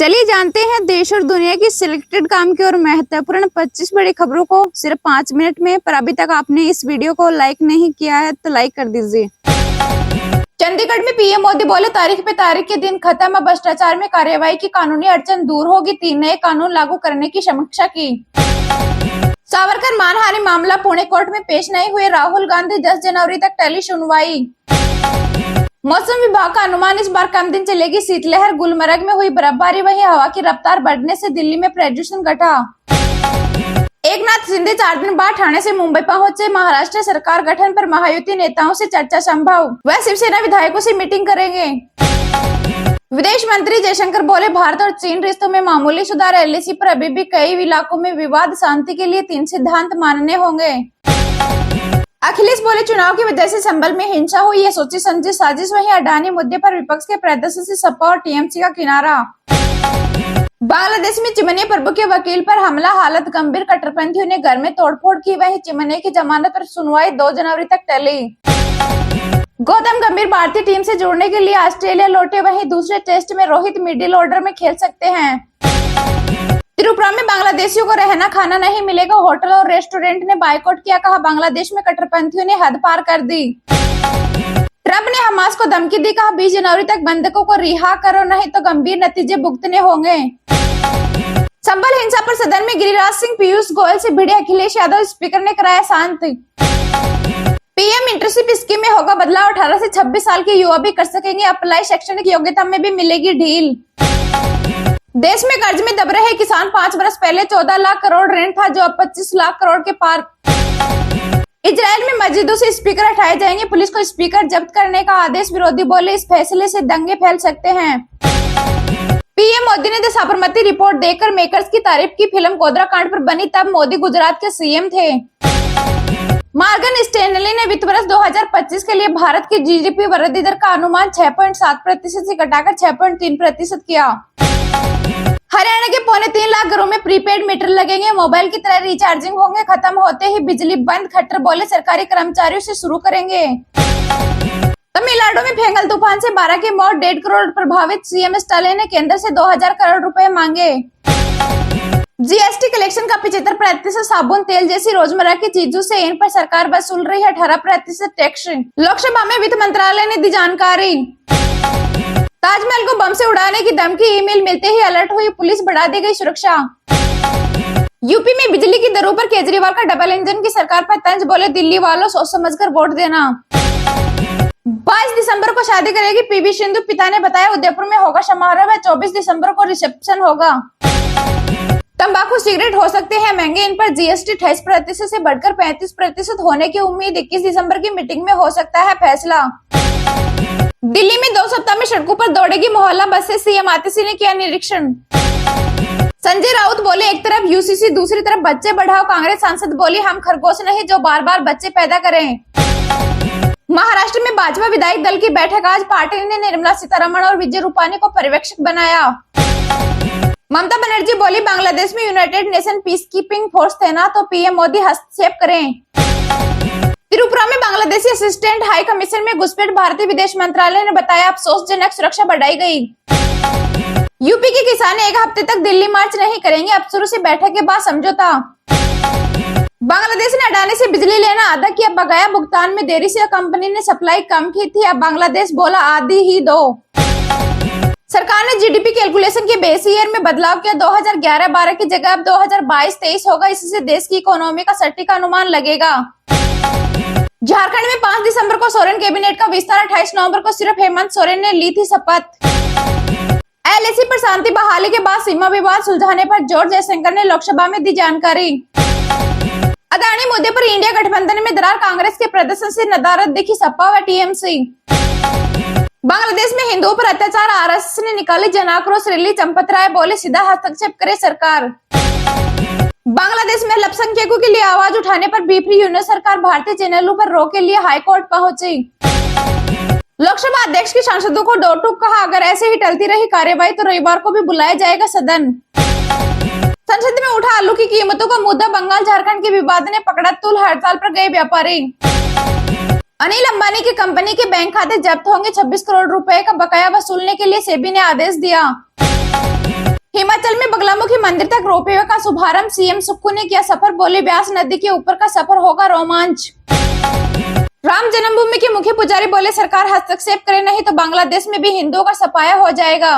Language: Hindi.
चलिए जानते हैं देश और दुनिया की सिलेक्टेड काम की और महत्वपूर्ण 25 बड़ी खबरों को सिर्फ 5 मिनट में। पर अभी तक आपने इस वीडियो को लाइक नहीं किया है तो लाइक कर दीजिए। चंडीगढ़ में पीएम मोदी बोले, तारीख पे तारीख के दिन खत्म, अब भ्रष्टाचार में कार्यवाही की कानूनी अड़चन दूर होगी। 3 नए कानून लागू करने की समीक्षा की। सावरकर मानहानि मामला पुणे कोर्ट में पेश नहीं हुए राहुल गांधी, 10 जनवरी तक टली सुनवाई। मौसम विभाग का अनुमान, इस बार कम दिन चलेगी शीतलहर। गुलमर्ग में हुई बर्फबारी, वहीं हवा की रफ्तार बढ़ने से दिल्ली में प्रदूषण घटा। एकनाथ शिंदे 4 दिन बाद ठाणे से मुंबई पहुंचे। महाराष्ट्र सरकार गठन पर महायुति नेताओं से चर्चा संभव, वह शिवसेना विधायकों से मीटिंग करेंगे। विदेश मंत्री जयशंकर बोले, भारत और चीन रिश्तों में मामूली सुधार। एलएसी पर अभी भी कई इलाकों में विवाद, शांति के लिए 3 सिद्धांत मानने होंगे। अखिलेश बोले, चुनाव की वजह से संभल में हिंसा हुई, ये सोची समझी साजिश। वहीं अडानी मुद्दे पर विपक्ष के प्रदर्शन से सपा और टीएमसी का किनारा। बांग्लादेश में चिमनी प्रभु के वकील पर हमला, हालत गंभीर, कट्टरपंथियों ने घर में तोड़फोड़ की। वहीं चिमनी की जमानत पर सुनवाई 2 जनवरी तक टली। गौतम गंभीर भारतीय टीम से जुड़ने के लिए ऑस्ट्रेलिया लौटे, वहीं दूसरे टेस्ट में रोहित मिडिल ऑर्डर में खेल सकते हैं। त्रिपुरा में बांग्लादेशियों को रहना खाना नहीं मिलेगा, होटल और रेस्टोरेंट ने बायकॉट किया। कहा, बांग्लादेश में कट्टरपंथियों ने हद पार कर दी। ट्रंप ने हमास को धमकी दी, कहा 20 जनवरी तक बंधकों को रिहा करो, नहीं तो गंभीर नतीजे भुगतने होंगे। संभल हिंसा पर सदन में गिरिराज सिंह, पीयूष गोयल से भिड़े अखिलेश यादव, स्पीकर ने कराया शांत। पीएम इंटर्नशिप स्कीम में होगा बदलाव, 18 से 26 साल के युवा भी कर सकेंगे अप्लाई, शैक्षणिक योग्यता में भी मिलेगी ढील। देश में कर्ज में दब रहे किसान, 5 वर्ष पहले 14 लाख करोड़ ऋण था, जो अब 25 लाख करोड़ के पार। इजराइल में मस्जिदों से स्पीकर हटाए जाएंगे, पुलिस को स्पीकर जब्त करने का आदेश। विरोधी बोले, इस फैसले से दंगे फैल सकते हैं। पीएम मोदी ने साबरमती रिपोर्ट देखकर मेकर्स की तारीफ की। फिल्म गोधरा कांड पर बनी तब मोदी गुजरात के सीएम थे। मॉर्गन स्टैनली ने वित्त वर्ष 2025 के लिए भारत की जीडीपी वृद्धि दर का अनुमान 6.7% से घटाकर 6.3% किया। हरियाणा के 3.25 लाख घरों में प्रीपेड मीटर लगेंगे, मोबाइल की तरह रिचार्जिंग होंगे, खत्म होते ही बिजली बंद। खट्टर बोले, सरकारी कर्मचारियों से शुरू करेंगे। तमिलनाडु में फेंगल तूफान से 12 की मौत, 1.5 करोड़ प्रभावित। सीएम स्टालिन ने केंद्र से 2000 करोड़ रुपए मांगे। जीएसटी कलेक्शन का 75% साबुन तेल जैसी रोजमर्रा की चीजों से, इन पर सरकार वसूल रही है 18% टैक्स। लोकसभा में वित्त मंत्रालय ने दी जानकारी। ताजमहल को बम से उड़ाने की धमकी, ईमेल मिलते ही अलर्ट हुई पुलिस, बढ़ा दी गई सुरक्षा। यूपी में बिजली की दरों पर केजरीवाल का डबल इंजन की सरकार पर तंज, बोले दिल्ली वालों सोच समझकर वोट देना। 22 दिसंबर को शादी करेगी पीवी सिंधु, पिता ने बताया। उदयपुर में होगा समारोह, 24 दिसंबर को रिसेप्शन होगा। तंबाकू सिगरेट हो सकते हैं महंगे, इन पर जीएसटी 28% से बढ़कर 35% होने की उम्मीद। 21 दिसंबर की मीटिंग में हो सकता है फैसला। दिल्ली में 2 सप्ताह में सड़कों पर दौड़ेगी मोहल्ला बसें, सीएम आतिशी ने किया निरीक्षण। संजय राउत बोले, एक तरफ यूसीसी, दूसरी तरफ बच्चे बढ़ाओ। कांग्रेस सांसद बोली, हम खरगोश नहीं जो बार बार बच्चे पैदा करें। महाराष्ट्र में भाजपा विधायक दल की बैठक आज, पार्टी ने निर्मला सीतारमण और विजय रूपानी को पर्यवेक्षक बनाया। ममता बनर्जी बोली, बांग्लादेश में United nation peace keeping force तैनात, तो पीएम मोदी हस्तक्षेप करें। त्रिपुरा में बांग्लादेशी असिस्टेंट हाई कमिश्नर में घुसपैठ, भारतीय विदेश मंत्रालय ने बताया अफसोसजनक, सुरक्षा बढ़ाई गई। यूपी के किसान 1 हफ्ते तक दिल्ली मार्च नहीं करेंगे, अब शुरू से बैठक के बाद समझौता। बांग्लादेश ने अडानी से बिजली लेना आधा किया, बकाया भुगतान में देरी से कंपनी ने सप्लाई कम की थी, अब बांग्लादेश बोला आधी ही दो। सरकार ने जीडीपी कैलकुलेशन के बेस ईयर में बदलाव किया, 2011-12 की जगह अब 2022-23 होगा, इससे देश की इकोनॉमी का सटीक अनुमान लगेगा। झारखंड में 5 दिसंबर को सोरेन कैबिनेट का विस्तार, 28 नवंबर को सिर्फ हेमंत सोरेन ने ली थी शपथ। एलएसी पर शांति बहाली के बाद सीमा विवाद सुलझाने पर जोर, जयशंकर ने लोकसभा में दी जानकारी। अदानी मुद्दे पर इंडिया गठबंधन में दरार, कांग्रेस के प्रदर्शन से नदारद दिखी सपा व टीएमसी। बांग्लादेश में हिंदुओं पर अत्याचार, आरएसएस ने निकाली जन आक्रोश रैली, चंपत राय बोले सीधा हस्तक्षेप करे सरकार। बांग्लादेश में अल्पसंख्यकों के लिए आवाज उठाने पर बीफरी यूनियन सरकार, भारतीय चैनलों पर रोक के लिए हाईकोर्ट पहुंची। लोकसभा अध्यक्ष की सांसदों को डोर टूक, कहा अगर ऐसे ही टलती रही कार्यवाही तो रविवार को भी बुलाया जाएगा सदन। संसद में उठा आलू की कीमतों का मुद्दा, बंगाल झारखंड के विवाद ने पकड़ा तूल, हड़ताल पर गए व्यापारी। अनिल अंबानी की कंपनी के बैंक खाते जब्त होंगे, 26 करोड़ रुपए का बकाया वसूलने के लिए सेबी ने आदेश दिया। मंदिर तक रोपवे का शुभारंभ, सीएम सुक्खू ने किया सफर, बोले ब्यास नदी के ऊपर का सफर होगा रोमांच। राम जन्मभूमि के मुख्य पुजारी बोले सरकार हस्तक्षेप करे नहीं तो बांग्लादेश में भी हिंदुओं का सफाया हो जाएगा।